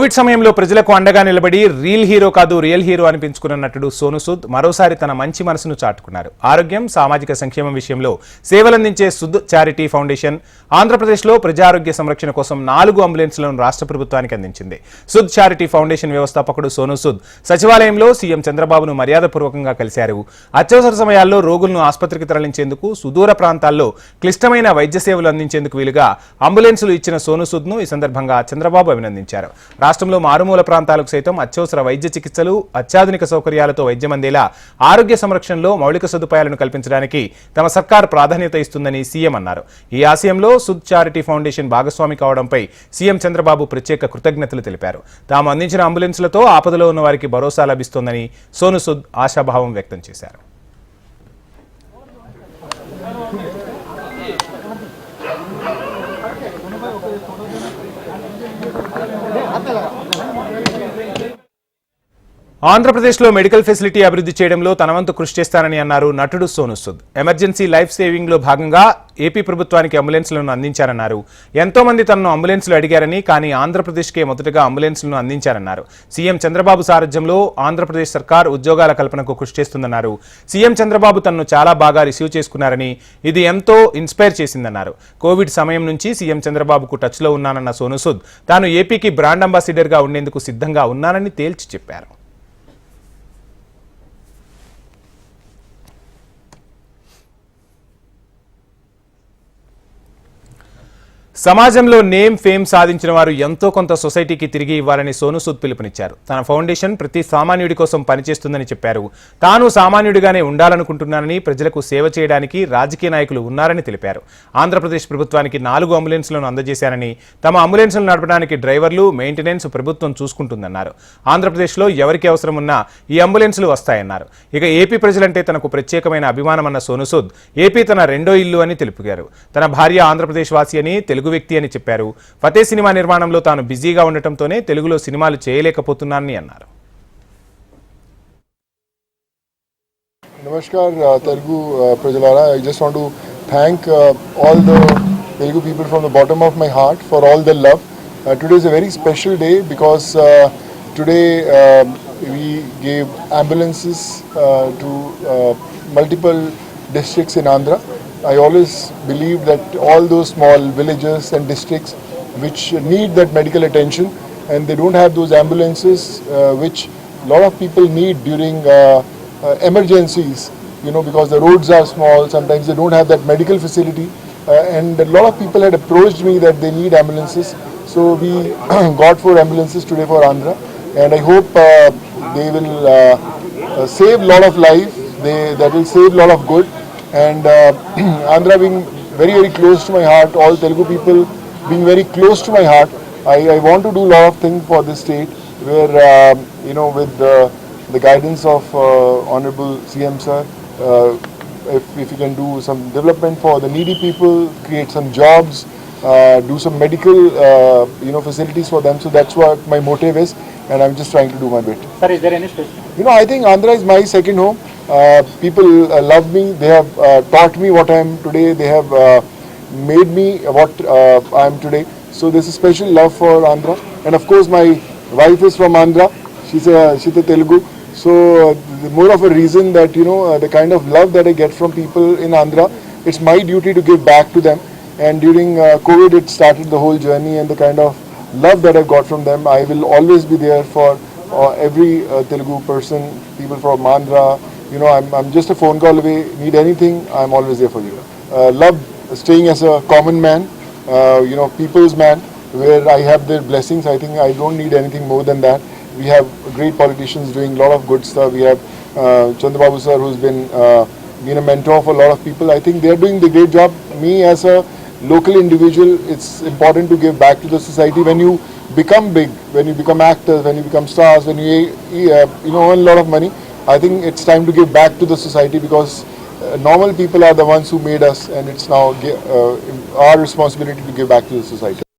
Covid సమయంలో ప్రజలకు అండగా నిలబడి రీల్ హీరో కాదు రియల్ హీరో అనిపించుకున్న నటుడు సోను సూద్ మరోసారి తన మంచి మనసును చాటుకున్నారు. ఆరోగ్యం, సామాజిక సంక్షేమం విషయంలో సేవలందించే సుద్ చారిటీ ఫౌండేషన్ ఆంధ్రప్రదేశ్లో ప్రజారోగ్య సంరక్షణ కోసం 4 అంబులెన్స్లను రాష్ట్ర ప్రభుత్వానికి అందించింది. సుద్ చారిటీ ఫౌండేషన్ వ్యవస్థాపకుడు సోను సూద్ సచివాలయంలో సీఎం చంద్రబాబును మర్యాదపూర్వకంగా కలిశారు. అత్యవసర సమయాల్లో రోగులను ఆసుపత్రికి తరలించేందుకు సుదూర ప్రాంతాల్లో క్లిష్టమైన వైద్య సేవలు అందించేందుకు వీలుగా అంబులెన్సులు ఇచ్చిన సోను సూద్ను ఈ సందర్భంగా చంద్రబాబు అభినందించారు. రాష్ట్రంలో మారుమూల ప్రాంతాలకు సైతం అత్యవసర వైద్య చికిత్సలు, అత్యాధునిక సౌకర్యాలతో వైద్యం అందేలా ఆరోగ్య సంరక్షణలో మౌలిక సదుపాయాలను కల్పించడానికి తమ సర్కార్ ప్రాధాన్యత ఇస్తుందని సీఎం అన్నారు. ఈ ఆశయంలో సుద్ చారిటీ ఫౌండేషన్ భాగస్వామి కావడంపై సీఎం చంద్రబాబు ప్రత్యేక కృతజ్ఞతలు తెలిపారు. తాము అందించిన అంబులెన్సులతో ఆపదలో ఉన్న వారికి భరోసా లభిస్తోందని సోను సూద్ ఆశాభావం వ్యక్తం చేశారు. ఆంధ్రప్రదేశ్లో మెడికల్ ఫెసిలిటీ అభివృద్ధి చేయడంలో తన వంతు కృషి చేస్తానని అన్నారు నటుడు Sonu Sood. Emergency life saving లో భాగంగా ఏపీ ప్రభుత్వానికి అంబులెన్స్లను అందించారన్నారు. ఎంతో మంది తనను అంబులెన్స్లు అడిగారని, కానీ ఆంధ్రప్రదేశ్కే మొదటగా అంబులెన్స్లను అందించారన్నారు. సీఎం చంద్రబాబు సారథ్యంలో ఆంధ్రప్రదేశ్ సర్కార్ ఉద్యోగాల కల్పనకు కృషి చేస్తుందన్నారు. సీఎం చంద్రబాబు తనను చాలా బాగా రిసీవ్ చేసుకున్నారని, ఇది ఎంతో ఇన్స్పైర్ చేసిందన్నారు. కోవిడ్ సమయం నుంచి సీఎం చంద్రబాబుకు టచ్లో ఉన్నానన్న సోను సూద్ తాను ఏపీకి బ్రాండ్ అంబాసిడర్గా ఉండేందుకు సిద్ధంగా ఉన్నానని తేల్చి చెప్పారు. సమాజంలో నేమ్, ఫేమ్ సాధించిన వారు ఎంతో కొంత సొసైటీకి తిరిగి ఇవ్వాలని సోను సూద్ పిలుపునిచ్చారు. తన ఫౌండేషన్ ప్రతి సామాన్యుడి కోసం పనిచేస్తుందని చెప్పారు. తాను సామాన్యుడిగానే ఉండాలనుకుంటున్నానని, ప్రజలకు సేవ చేయడానికి రాజకీయ నాయకులు ఉన్నారని తెలిపారు. ఆంధ్రప్రదేశ్ ప్రభుత్వానికి 4 అంబులెన్స్లను అందజేశారని, తమ అంబులెన్స్లను నడపడానికి డ్రైవర్లు, మెయింటెనెన్స్ ప్రభుత్వం చూసుకుంటుందన్నారు. ఆంధ్రప్రదేశ్లో ఎవరికి అవసరం ఉన్నా ఈ అంబులెన్స్లు వస్తాయన్నారు. ఇక ఏపీ ప్రజలంటే తనకు ప్రత్యేకమైన అభిమానమన్న సోను సూద్ ఏపీ తన రెండో ఇల్లు అని తెలిపారు. తన భార్య ఆంధ్రప్రదేశ్ వాసి అని, తెలుగు వ్యక్తి అని చెప్పారు. ఫతే సినిమా నిర్మాణంలో తాను బిజీగా ఉండటంతోనే తెలుగులో సినిమాలు చేయలేకపోతున్నానని అన్నారు. Namaskar Telugu Prajalara. I just want to thank all the Telugu people from the bottom of my heart for all their love. Today is a very special day because today we gave ambulances to multiple districts in Andhra. I always believe that all those small villages and districts which need that medical attention and they don't have those ambulances which a lot of people need during emergencies, you know, because the roads are small, sometimes they don't have that medical facility and a lot of people had approached me that they need ambulances. So we got 4 ambulances today for Andhra and I hope they will save a lot of life, that will save a lot of good. And Andhra being very, very close to my heart, all Telugu people being very close to my heart, I want to do a lot of things for this state where, you know, with the guidance of Honorable CM Sir, if you can do some development for the needy people, create some jobs, do some medical, you know, facilities for them. So that's what my motive is and I'm just trying to do my bit. Sir, is there any special? You know, I think Andhra is my second home. People love me. They have taught me what I am today. They have made me what I am today. So there's a special love for Andhra. And of course, my wife is from Andhra. She's a Telugu. So more of a reason that, you know, the kind of love that I get from people in Andhra, it's my duty to give back to them. And during COVID, it started the whole journey and the kind of love that I got from them. I will always be there for every Telugu person, people from Andhra. You know, I'm just a phone call away. Need anything, I'm always there for you. Love staying as a common man, you know, people's man, where I have their blessings. I think I don't need anything more than that. We have great politicians doing a lot of good stuff. We have Chandrababu sir, who's been a mentor for a lot of people. I think they're doing the great job. Me as a local individual, it's important to give back to the society. When you become big, when you become actors, when you become stars, when you know, earn a lot of money, I think it's time to give back to the society because normal people are the ones who made us and it's now our responsibility to give back to the society.